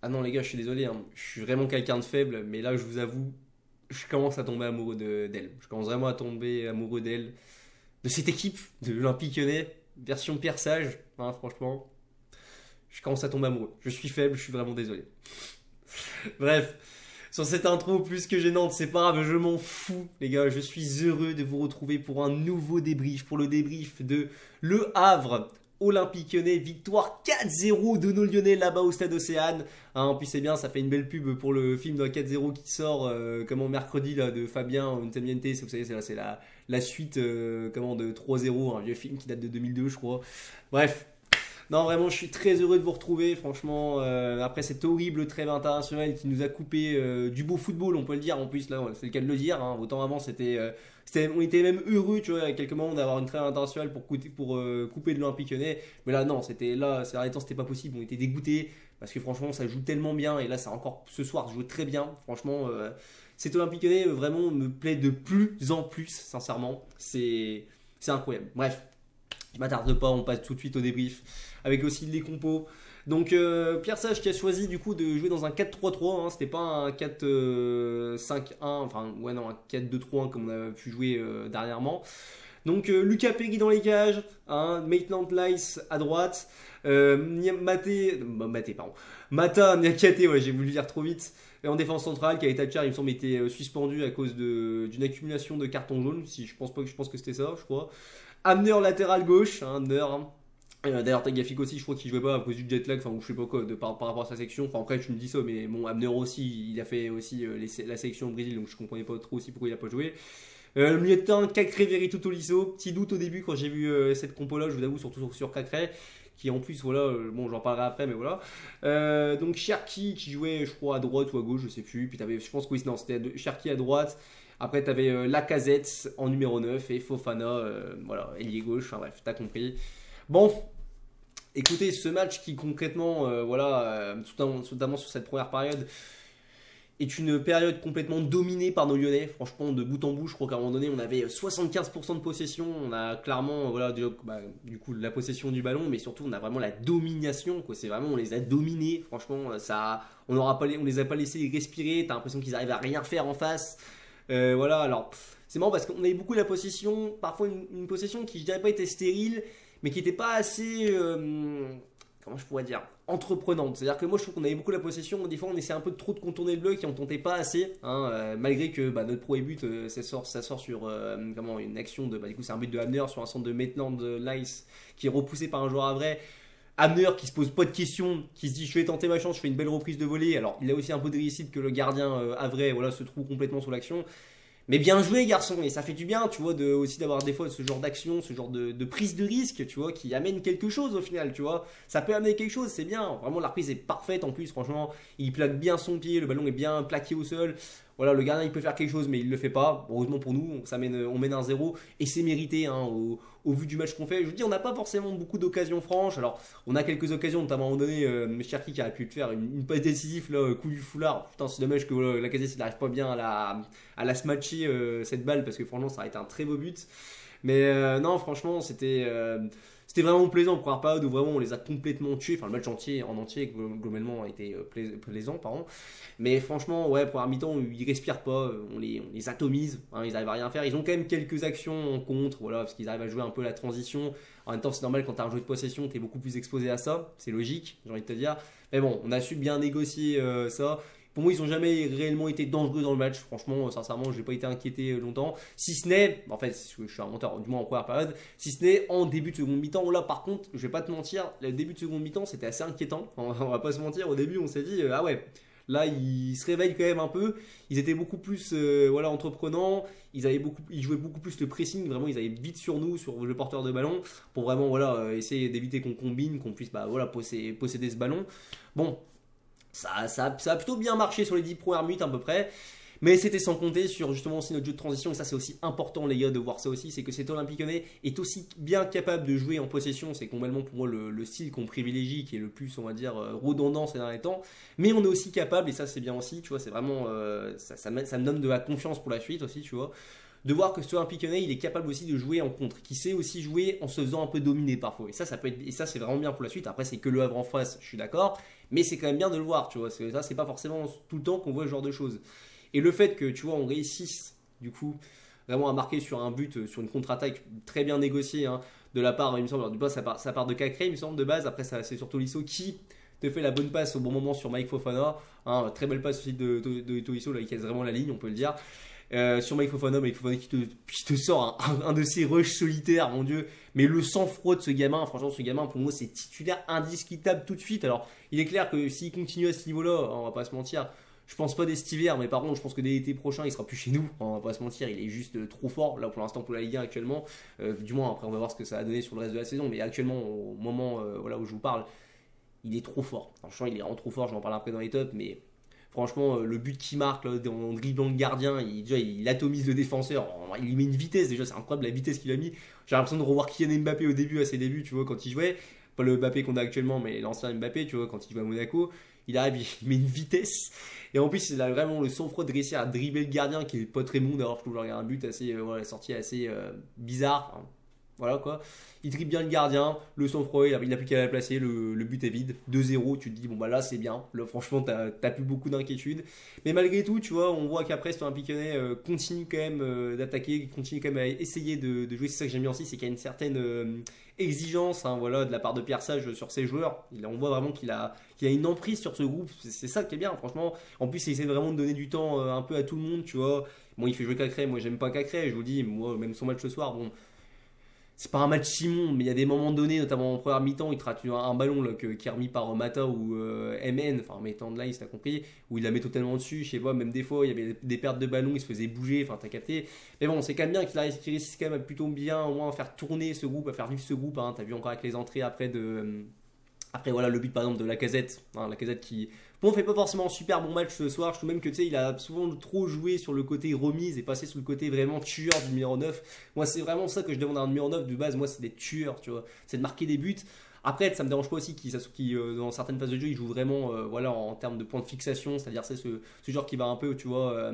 Ah non les gars, je suis désolé, hein. Je suis vraiment quelqu'un de faible, mais là je vous avoue, je commence à tomber amoureux d'elle. Je commence vraiment à tomber amoureux d'elle, de cette équipe de l'Olympique Lyonnais, version Pierre Sage, hein, franchement, je commence à tomber amoureux. Je suis faible, je suis vraiment désolé. Bref, sur cette intro plus que gênante, c'est pas grave, je m'en fous, les gars. Je suis heureux de vous retrouver pour un nouveau débrief, pour le débrief de Le Havre. Olympique Lyonnais, victoire 4-0 de nos Lyonnais là-bas au stade Océane. Hein, en plus c'est bien, ça fait une belle pub pour le film de 4-0 qui sort comment mercredi là, de Fabien Ntamiente. Vous savez, c'est la suite comment, de 3-0, un vieux film qui date de 2002 je crois. Bref, non, vraiment, je suis très heureux de vous retrouver. Franchement, après cette horrible trêve internationale qui nous a coupé du beau football, on peut le dire. En plus, là, c'est le cas de le dire. Hein. Autant avant, on était même heureux, tu vois, à quelques moments d'avoir une trêve internationale pour couper de l'Olympique Lyonnais. Mais là, non, ces derniers temps, c'était pas possible. On était dégoûtés parce que franchement, ça joue tellement bien. Et là, ça encore ce soir, ça joue très bien. Franchement, cet Olympique Lyonnais vraiment me plaît de plus en plus, sincèrement. C'est incroyable. Bref. Je m'attarde pas, on passe tout de suite au débrief avec aussi les compos. Donc Pierre Sage qui a choisi du coup de jouer dans un 4-3-3, hein, c'était pas un 4-5-1, enfin ouais non un 4-2-3-1 comme on a pu jouer dernièrement. Donc Lucas Perry dans les cages, hein, Maitland Nice à droite, Mata Niakate, ouais, j'ai voulu dire trop vite. Et en défense centrale, Kaitacha, il me semble, était suspendu à cause d'une accumulation de cartons jaunes. Si je pense que c'était ça, je crois. Amner latéral gauche, hein, Amner. Hein. D'ailleurs, Tagliafico aussi, je crois qu'il jouait pas à cause du jet lag, enfin, ou je sais pas quoi, par rapport à sa section. Enfin, après, tu me dis ça, mais bon, Amner aussi, il a fait aussi la sélection au Brésil, donc je comprenais pas trop aussi pourquoi il a pas joué. Le milieu de terrain, Cacré, Verito, Tolisso. Petit doute au début quand j'ai vu cette compo-là, je vous avoue, surtout sur Cacré, qui en plus, voilà, bon, j'en parlerai après, mais voilà. Donc, Cherki qui jouait, je crois, à droite ou à gauche, je sais plus. Puis t'avais, je pense que oui, non, c'était Cherki à droite. Après, tu avais Lacazette en numéro 9 et Fofana, voilà, ailier gauche. Enfin bref, t'as compris. Bon, écoutez, ce match qui concrètement, voilà, notamment sur cette première période, est une période complètement dominée par nos Lyonnais. Franchement, de bout en bout, je crois qu'à un moment donné, on avait 75% de possession. On a clairement, voilà, du coup, la possession du ballon, mais surtout, on a vraiment la domination. Quoi. C'est vraiment, on les a dominés. Franchement, on les a pas laissés respirer. T'as l'impression qu'ils arrivent à rien faire en face. Voilà, alors c'est marrant parce qu'on avait beaucoup la possession, parfois une possession qui je dirais pas était stérile, mais qui n'était pas assez, comment je pourrais dire, entreprenante. C'est-à-dire que moi je trouve qu'on avait beaucoup la possession, des fois on essayait un peu trop de contourner le bloc et on tentait pas assez, hein, malgré que notre premier but ça sort sur comment, une action de, du coup c'est un but de Hamner sur un centre de Maitland Nice qui est repoussé par un joueur à vrai. Hamner qui se pose pas de questions, qui se dit je vais tenter ma chance, je fais une belle reprise de volée. Alors il a aussi un peu de réussite que le gardien Havrais voilà, se trouve complètement sous l'action. Mais bien joué garçon, et ça fait du bien, tu vois, aussi d'avoir des fois ce genre d'action, ce genre de prise de risque, tu vois, qui amène quelque chose au final, tu vois. Ça peut amener quelque chose, c'est bien. Vraiment la reprise est parfaite en plus, franchement, il plaque bien son pied, le ballon est bien plaqué au sol. Voilà, le gardien il peut faire quelque chose, mais il le fait pas. Heureusement pour nous, on mène 1-0 et c'est mérité hein, au vu du match qu'on fait. Je vous dis, on n'a pas forcément beaucoup d'occasions franches. Alors, on a quelques occasions, notamment à un moment donné, Cherki qui aurait pu te faire une passe décisive, là, coup du foulard. Putain, c'est dommage que la Lacazette n'arrive pas bien à la smatcher cette balle parce que franchement, ça a été un très beau but. Mais non, franchement, c'était vraiment plaisant pour première période où vraiment on les a complètement tués. Enfin, le match en entier globalement a été plaisant, pardon. Mais franchement, ouais, première mi-temps, ils respirent pas, on les atomise, hein, ils arrivent à rien faire. Ils ont quand même quelques actions en contre, voilà, parce qu'ils arrivent à jouer un peu la transition. En même temps, c'est normal quand tu as un jeu de possession, tu es beaucoup plus exposé à ça, c'est logique, j'ai envie de te dire. Mais bon, on a su bien négocier ça. Pour moi, ils n'ont jamais réellement été dangereux dans le match. Franchement, sincèrement, je n'ai pas été inquiété longtemps. Si ce n'est, en fait, je suis un menteur, du moins en première période, si ce n'est en début de seconde mi-temps. Où là, par contre, je vais pas te mentir, le début de seconde mi-temps, c'était assez inquiétant. On va pas se mentir, au début, on s'est dit, ah ouais, là, ils se réveillent quand même un peu. Ils étaient beaucoup plus voilà, entreprenants. Ils jouaient beaucoup plus le pressing. Vraiment, ils allaient vite sur nous, sur le porteur de ballon, pour vraiment voilà, essayer d'éviter qu'on combine, qu'on puisse voilà, posséder ce ballon. Bon. Ça a plutôt bien marché sur les 10 premières minutes à peu près. Mais c'était sans compter sur justement aussi notre jeu de transition. Et ça c'est aussi important les gars de voir ça aussi. C'est que cet Olympique Lyonnais est aussi bien capable de jouer en possession. C'est complètement pour moi le style qu'on privilégie. Qui est le plus on va dire redondant ces derniers temps. Mais on est aussi capable et ça c'est bien aussi. Tu vois c'est vraiment ça me donne de la confiance pour la suite aussi tu vois. De voir que cet Olympique Lyonnais il est capable aussi de jouer en contre. Qui sait aussi jouer en se faisant un peu dominer parfois. Et ça peut être, et ça c'est vraiment bien pour la suite. Après c'est que le Havre en face je suis d'accord. Mais c'est quand même bien de le voir, tu vois. Ça, c'est pas forcément tout le temps qu'on voit ce genre de choses. Et le fait que, tu vois, on réussisse, du coup, vraiment à marquer sur un but, sur une contre-attaque très bien négociée, hein, de la part, il me semble, alors, du coup, ça part de Cacré, il me semble, de base. Après, c'est surtout Tolisso qui te fait la bonne passe au bon moment sur Mike Fofana. Hein, très belle passe aussi de Tolisso, là, il casse vraiment la ligne, on peut le dire. Sur Mike Fofana qui te sort un de ses rushs solitaires, mon dieu. Mais le sang-froid de ce gamin, franchement, ce gamin, pour moi, c'est titulaire indiscutable tout de suite. Alors, il est clair que s'il continue à ce niveau-là, on va pas se mentir, je pense pas dès cet hiver, mais par contre, je pense que dès l'été prochain, il sera plus chez nous. On va pas se mentir, il est juste trop fort. Là, pour l'instant, pour la Ligue 1 actuellement, du moins, après, on va voir ce que ça a donné sur le reste de la saison. Mais actuellement, au moment voilà, où je vous parle, il est trop fort. Franchement, il est vraiment trop fort. Je vais en parler après dans les tops, mais franchement, le but qu'il marque là, en dribblant le gardien, il atomise le défenseur. Il lui met une vitesse, déjà, c'est incroyable la vitesse qu'il a mis. J'ai l'impression de revoir Kylian Mbappé au début, à ses débuts, tu vois, quand il jouait. Pas le Mbappé qu'on a actuellement, mais l'ancien Mbappé, tu vois, quand il joue à Monaco. Il arrive, il met une vitesse. Et en plus, il a vraiment le sang-froid de réussir à dribbler le gardien, qui est pas très bon. D'ailleurs, je trouve qu'il a un but assez, voilà, sortie assez bizarre. Enfin, voilà quoi. Il dribble bien le gardien, le sang-froid, il n'a plus qu'à la placer, le but est vide. 2-0, tu te dis, bon bah là c'est bien. Là, franchement, t'as plus beaucoup d'inquiétude. Mais malgré tout, tu vois, on voit qu'après, cet Olympique Lyonnais continue quand même d'attaquer, continue quand même à essayer de jouer. C'est ça que j'aime bien aussi, c'est qu'il y a une certaine exigence, hein, voilà, de la part de Pierre Sage sur ses joueurs. On voit vraiment qu'il a une emprise sur ce groupe. C'est ça qui est bien, franchement. En plus, il essaie vraiment de donner du temps un peu à tout le monde, tu vois. Bon, il fait jouer Cacré, moi j'aime pas Cacré, je vous le dis, moi, même son match ce soir, bon. C'est pas un match Simon, mais il y a des moments donnés, notamment en première mi-temps, il te rate un ballon là, qui est remis par Mata ou MN, enfin mettant de là, il s'est compris, où il la met totalement dessus, je sais pas, même des fois il y avait des pertes de ballon, il se faisait bouger, enfin t'as capté. Mais bon, c'est quand même bien qu'il réussisse quand même à plutôt bien au moins à faire tourner ce groupe, à faire vivre ce groupe, hein. T'as vu encore avec les entrées après Après voilà le but par exemple de Lacazette, hein, Lacazette qui bon fait pas forcément un super bon match ce soir, je trouve même que tu sais il a souvent trop joué sur le côté remise et passé sur le côté vraiment tueur du numéro 9. Moi c'est vraiment ça que je demande à un numéro 9 de base, moi c'est des tueurs, tu vois, c'est de marquer des buts. Après ça me dérange pas aussi qu'il dans certaines phases de jeu il joue vraiment voilà en termes de point de fixation, c'est-à-dire c'est ce genre qui va un peu tu vois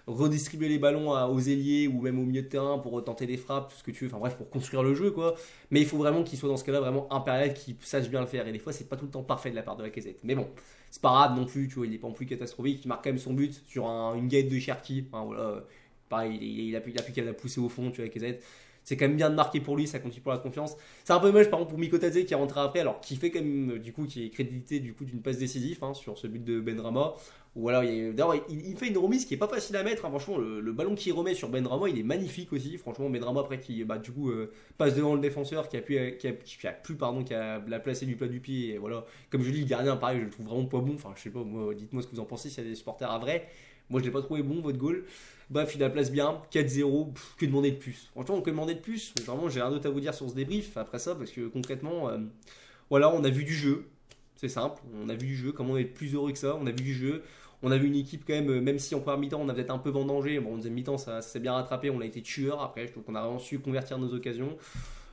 redistribuer les ballons aux ailiers ou même au milieu de terrain pour tenter des frappes, tout ce que tu veux, enfin bref, pour construire le jeu quoi. Mais il faut vraiment qu'il soit dans ce cas-là vraiment impérial, qu'il sache bien le faire. Et des fois, c'est pas tout le temps parfait de la part de Lacazette. Mais bon, c'est pas grave non plus, tu vois, il est pas non plus catastrophique. Il marque quand même son but sur une galette de Cherki. Enfin, voilà, pareil, il a plus qu'à la pousser au fond, tu vois, Lacazette. C'est quand même bien de marquer pour lui, ça continue pour la confiance. C'est un peu dommage par exemple pour Mikotadze qui est rentré après, alors qui fait quand même du coup qui est crédité du coup d'une passe décisive hein, sur ce but de Benrahma. Voilà, d'ailleurs il fait une remise qui est pas facile à mettre. Hein, franchement, le ballon qu'il remet sur Benrahma, il est magnifique aussi. Franchement, Benrahma après qui du coup passe devant le défenseur qui a la placé du plat du pied. Et voilà, comme je dis, le gardien pareil, je le trouve vraiment pas bon. Enfin, je sais pas, moi, dites-moi ce que vous en pensez s'il y a des supporters à vrai. Moi, je l'ai pas trouvé bon votre goal. Bref, il la place bien, 4-0, que demander de plus. Franchement, que demander de plus. Vraiment, j'ai rien d'autre à vous dire sur ce débrief après ça, parce que concrètement, voilà, on a vu du jeu. C'est simple, on a vu du jeu. Comment on est plus heureux que ça? On a vu du jeu. On a vu une équipe quand même si en première mi-temps on a peut-être un peu vendangé. Bon, en deuxième mi-temps ça s'est bien rattrapé. On a été tueur après. Je trouve qu'on a vraiment su convertir nos occasions.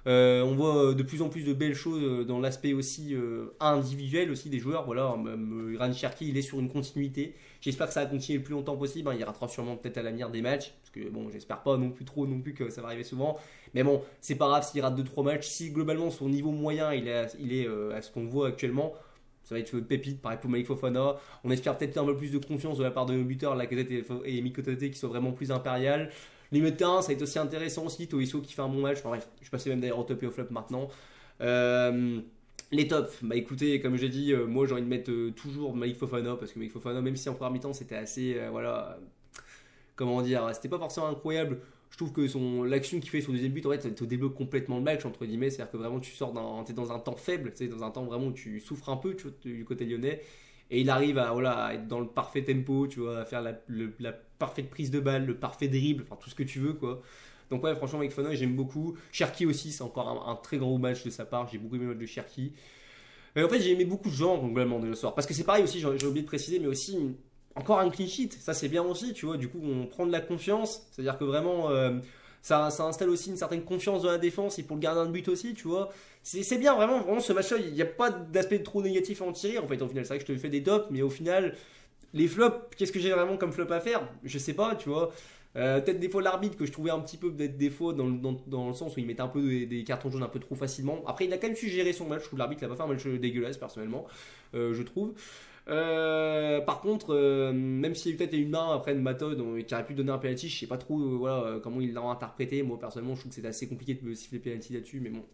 On voit de plus en plus de belles choses dans l'aspect aussi individuel aussi des joueurs. Voilà, même Granit Cherki, il est sur une continuité. J'espère que ça va continuer le plus longtemps possible. Il ratera sûrement peut-être à l'avenir des matchs. Parce que bon, j'espère pas non plus trop non plus que ça va arriver souvent. Mais bon, c'est pas grave s'il rate 2-3 matchs. Si globalement son niveau moyen il est à ce qu'on voit actuellement, ça va être pépite, pareil pour Malik Fofana. On espère peut-être un peu plus de confiance de la part de nos buteurs, Lacazette et Mikotadze qui sont vraiment plus impériales. Les milieux de terrain, ça va être aussi intéressant aussi. Tolisso qui fait un bon match. Enfin, bref, je passais même d'ailleurs au top et au flop maintenant. Les tops, bah écoutez, comme j'ai dit, moi j'ai envie de mettre toujours Malik Fofana parce que Malik Fofana, même si en première mi-temps c'était assez, voilà, comment dire, c'était pas forcément incroyable. Je trouve que l'action qu'il fait sur le deuxième but, en fait, ça te débloque complètement le match, entre guillemets. C'est-à-dire que vraiment, t'es dans un temps faible, dans un temps vraiment où tu souffres un peu tu vois, du côté lyonnais. Et il arrive à être dans le parfait tempo, tu vois, à faire la parfaite prise de balle, le parfait dribble, enfin tout ce que tu veux, quoi. Donc, ouais, franchement, avec Fofana, j'aime beaucoup. Cherki aussi, c'est encore un très gros match de sa part. J'ai beaucoup aimé le match de Cherki. En fait, j'ai aimé beaucoup de gens, globalement, de ce soir. Parce que c'est pareil aussi, j'ai oublié de préciser, mais aussi. Encore un clean sheet, ça c'est bien aussi, tu vois. Du coup, on prend de la confiance, c'est-à-dire que vraiment, ça installe aussi une certaine confiance dans la défense et pour le gardien de but aussi, tu vois. C'est bien, vraiment, ce match-là, il n'y a pas d'aspect trop négatif à en tirer. En fait, au final, c'est vrai que je te fais des tops, mais au final, les flops, qu'est-ce que j'ai vraiment comme flop à faire? Je sais pas, tu vois. Peut-être des fois l'arbitre que je trouvais un petit peu peut-être défaut dans le sens où il mettait un peu des cartons jaunes un peu trop facilement. Après il a quand même su gérer son match, je trouve que l'arbitre n'a pas fait un match dégueulasse personnellement, je trouve. Par contre, même s'il y a peut-être une main après de Matod qui aurait pu donner un penalty, je sais pas trop voilà, comment il l'a interprété. Moi personnellement je trouve que c'était assez compliqué de siffler penalty là-dessus, mais bon,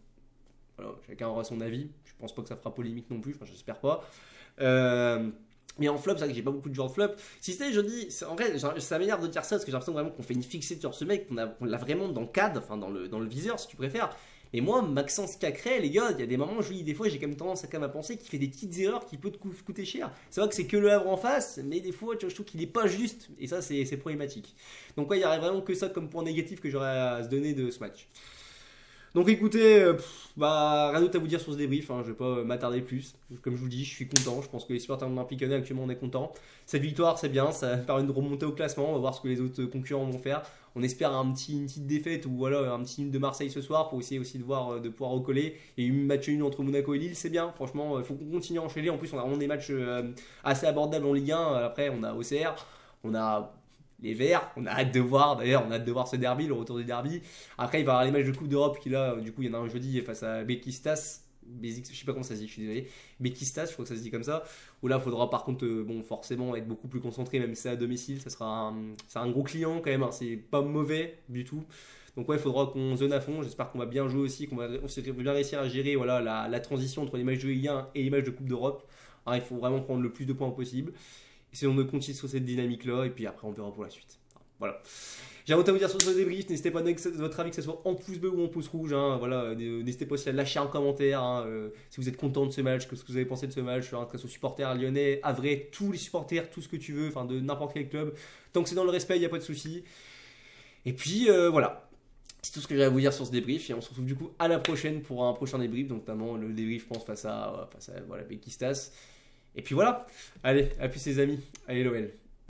voilà, chacun aura son avis. Je pense pas que ça fera polémique non plus, enfin, j'espère pas. Mais en flop, c'est vrai que j'ai pas beaucoup de joueurs de flop. Si c'était, je dis, en vrai, c'est la manière de dire ça parce que j'ai l'impression vraiment qu'on fait une fixette sur ce mec, qu'on l'a vraiment dans le cadre, enfin dans le viseur si tu préfères. Et moi, Maxence Cacré, les gars, il y a des moments où je dis, des fois, j'ai quand même tendance à penser qu'il fait des petites erreurs qui peuvent te coûter cher. C'est vrai que c'est que le Havre en face, mais des fois, je trouve qu'il est pas juste. Et ça, c'est problématique. Donc, ouais, il y aurait vraiment que ça comme point négatif que j'aurais à se donner de ce match. Donc écoutez, rien d'autre à vous dire sur ce débrief, hein, je vais pas m'attarder plus. Comme je vous dis, je suis content, je pense que les supporters de l'Olympique Lyonnais actuellement on est content. Cette victoire c'est bien, ça permet de remonter au classement, on va voir ce que les autres concurrents vont faire. On espère une petite défaite ou voilà un petit nul de Marseille ce soir pour essayer aussi de voir de pouvoir recoller. Et une match nul entre Monaco et Lille, c'est bien, franchement, il faut qu'on continue à enchaîner. En plus on a vraiment des matchs assez abordables en Ligue 1, après on a OCR, on a les Verts, on a hâte de voir d'ailleurs, on a hâte de voir ce derby, le retour du derby. Après il va y avoir les matchs de Coupe d'Europe qui là, du coup il y en a un jeudi face à Bekistas, je sais pas comment ça se dit, je suis désolé, Bekistas, je crois que ça se dit comme ça, où là il faudra par contre forcément être beaucoup plus concentré, même si c'est à domicile, ça sera un gros client quand même, hein, c'est pas mauvais du tout. Donc ouais, il faudra qu'on zone à fond, j'espère qu'on va bien jouer aussi, qu'on va bien réussir à gérer voilà, la transition entre les matchs de Ligue 1 et les matchs de Coupe d'Europe. Il faut vraiment prendre le plus de points possible. Si on continue sur cette dynamique-là, et puis après on verra pour la suite. Voilà. J'ai rien à vous dire sur ce débrief, n'hésitez pas à donner votre avis, que ce soit en pouce bleu ou en pouce rouge. Hein, voilà, n'hésitez pas aussi à lâcher un commentaire si vous êtes content de ce match, que ce que vous avez pensé de ce match, que ce soit supporters lyonnais, Havrais, tous les supporters, tout ce que tu veux, enfin de n'importe quel club. Tant que c'est dans le respect, il n'y a pas de souci. Et puis voilà. C'est tout ce que j'ai à vous dire sur ce débrief. Et on se retrouve du coup à la prochaine pour un prochain débrief, donc notamment le débrief, je pense, face à voilà, Bekistas. Et puis voilà, allez, à plus les amis, allez l'OL.